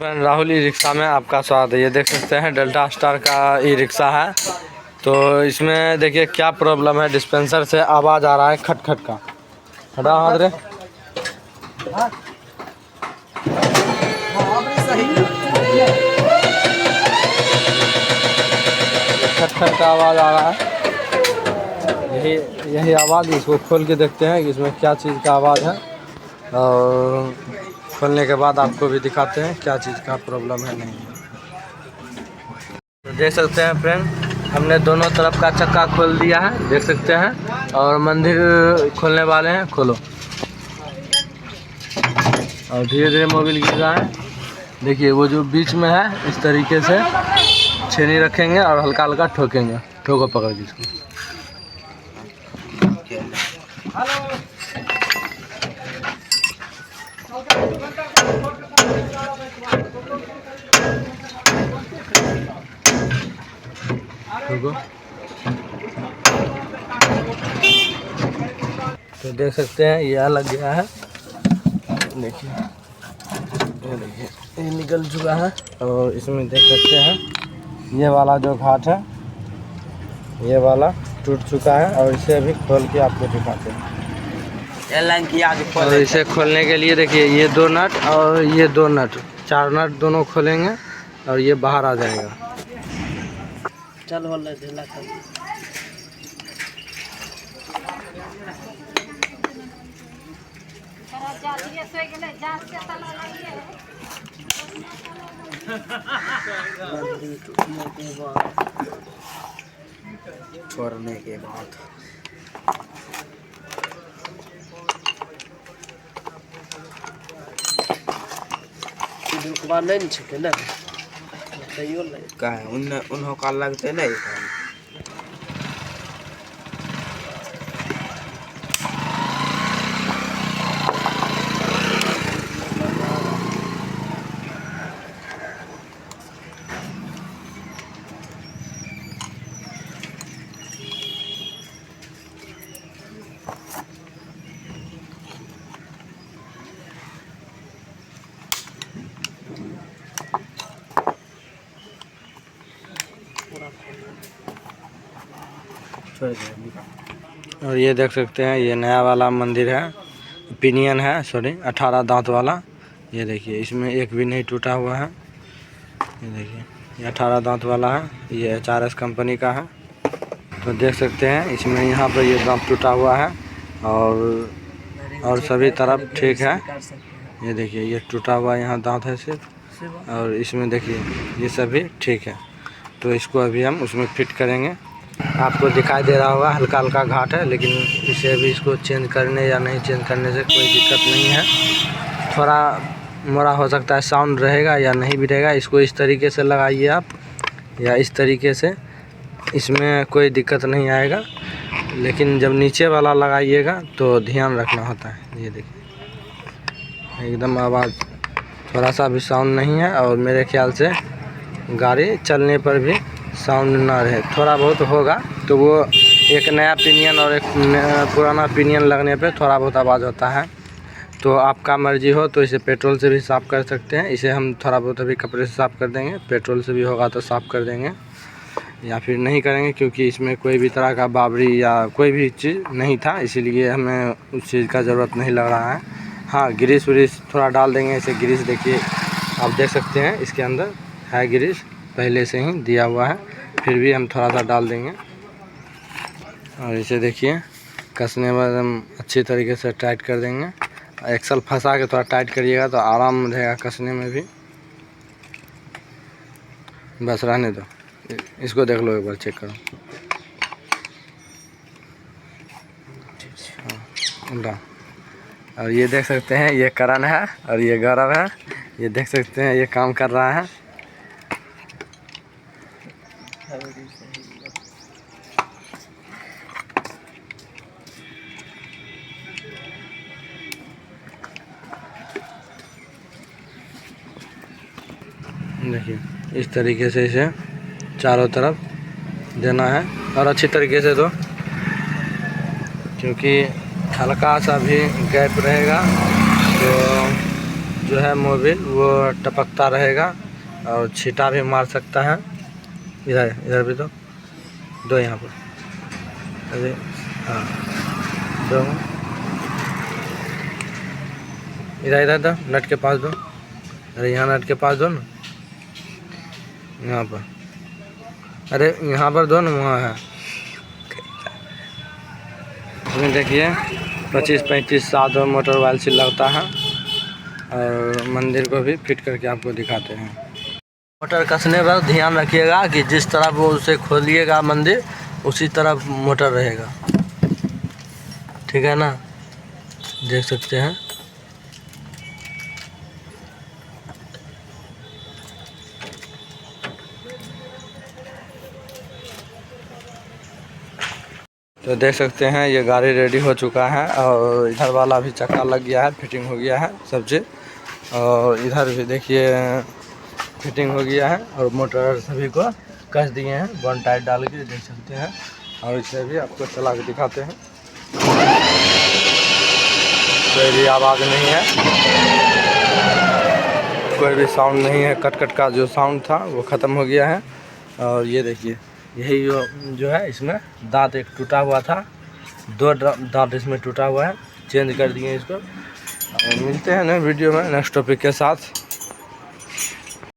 Rahul e rickshaw में आपका स्वागत है। ये देख सकते हैं डेल्टा स्टार का ई रिक्शा है। तो इसमें देखिए क्या प्रॉब्लम है, डिस्पेंसर से आवाज़ आ रहा है खट खट का। हटा हाथ रे, खट खट का आवाज़ आ रहा है। यही आवाज़, इसको खोल के देखते हैं कि इसमें क्या चीज़ का आवाज़ है, और खोलने के बाद आपको भी दिखाते हैं क्या चीज़ का प्रॉब्लम है नहीं है। तो देख सकते हैं फ्रेंड, हमने दोनों तरफ का चक्का खोल दिया है, देख सकते हैं, और मंदिर खोलने वाले हैं। खोलो, और धीरे धीरे मोबिल गिर रहा है। देखिए वो जो बीच में है, इस तरीके से छेनी रखेंगे और हल्का हल्का ठोकेंगे। ठोको पकड़ के इसको। तो देख सकते हैं ये लग गया है। देखिए ये निकल चुका है, और इसमें देख सकते हैं ये वाला जो घाट है, ये वाला टूट चुका है, और इसे अभी खोल के आपको दिखाते हैं। और इसे खोलने के लिए देखिए ये दो नट और ये दो नट, चार नट दोनों खोलेंगे और ये बाहर आ जाएगा। चल छोड़ने के बाद नहीं छे ना कहे उन्हों का लगते नहीं। और ये देख सकते हैं ये नया वाला मंदिर है, पिनियन है, सॉरी 18 दांत वाला। ये देखिए इसमें एक भी नहीं टूटा हुआ है। ये देखिए ये 18 दांत वाला है, ये HRS कंपनी का है। तो देख सकते हैं इसमें यहाँ पर ये दांत टूटा हुआ है, और सभी तरफ ठीक है। ये देखिए ये टूटा हुआ यहाँ दांत है सिर्फ, और इसमें देखिए ये सभी ठीक है। तो इसको अभी हम उसमें फिट करेंगे। आपको दिखाई दे रहा होगा हल्का हल्का घाट है, लेकिन इसे भी इसको चेंज करने या नहीं चेंज करने से कोई दिक्कत नहीं है। थोड़ा मोड़ा हो सकता है, साउंड रहेगा या नहीं भी रहेगा। इसको इस तरीके से लगाइए आप, या इस तरीके से, इसमें कोई दिक्कत नहीं आएगा। लेकिन जब नीचे वाला लगाइएगा तो ध्यान रखना होता है। ये देखिए एकदम आवाज़, थोड़ा सा भी साउंड नहीं है, और मेरे ख्याल से गाड़ी चलने पर भी साउंड ना रहे। थोड़ा बहुत होगा तो वो एक नया पिनियन और एक पुराना पिनियन लगने पे थोड़ा बहुत आवाज़ होता है। तो आपका मर्जी हो तो इसे पेट्रोल से भी साफ़ कर सकते हैं। इसे हम थोड़ा बहुत अभी कपड़े से साफ़ कर देंगे, पेट्रोल से भी होगा तो साफ़ कर देंगे, या फिर नहीं करेंगे, क्योंकि इसमें कोई भी तरह का बाबरी या कोई भी चीज़ नहीं था, इसीलिए हमें उस चीज़ का ज़रूरत नहीं लग रहा है। हाँ, ग्रीस व्रीस थोड़ा डाल देंगे। इसे ग्रीस देखिए आप देख सकते हैं, इसके अंदर है ग्रीस, पहले से ही दिया हुआ है, फिर भी हम थोड़ा सा डाल देंगे। और इसे देखिए कसने में हम अच्छी तरीके से टाइट कर देंगे। एक्सल फंसा के थोड़ा टाइट करिएगा तो आराम रहेगा कसने में भी। बस रहने दो, इसको देख लो, एक बार चेक करो। हाँ, और ये देख सकते हैं ये करन है और ये गौरव है। ये देख सकते हैं ये काम कर रहा है। देखिए इस तरीके से इसे चारों तरफ देना है, और अच्छी तरीके से दो, क्योंकि हल्का सा भी गैप रहेगा तो जो है मोबिल वो टपकता रहेगा और छींटा भी मार सकता है। इधर इधर भी दो यहाँ पर, अरे हाँ दो, इधर इधर दो, नट के पास दो, अरे यहाँ नट के पास दो ना, यहाँ पर, अरे यहाँ पर दो ना, वहाँ है। इसमें देखिए 25-35 साल मोटर वाइल से लगता है। और मंदिर को भी फिट करके आपको दिखाते हैं। मोटर कसने पर ध्यान रखिएगा कि जिस तरफ वो उसे खोलिएगा मंदिर, उसी तरफ मोटर रहेगा, ठीक है ना। देख सकते हैं। तो देख सकते हैं ये गाड़ी रेडी हो चुका है और इधर वाला भी चक्का लग गया है, फिटिंग हो गया है सब चीज़। और इधर भी देखिए फिटिंग हो गया है और मोटर सभी को कस दिए हैं वन टाइट डाल के, देख सकते हैं। और इसे भी आपको चला के दिखाते हैं। कोई भी आवाज़ नहीं है, कोई भी साउंड नहीं है, कट का जो साउंड था वो ख़त्म हो गया है। और ये देखिए यही जो है, इसमें दांत एक टूटा हुआ था, 2 दांत इसमें टूटा हुआ है, चेंज कर दिए इसको। और मिलते हैं नए वीडियो में नेक्स्ट टॉपिक के साथ।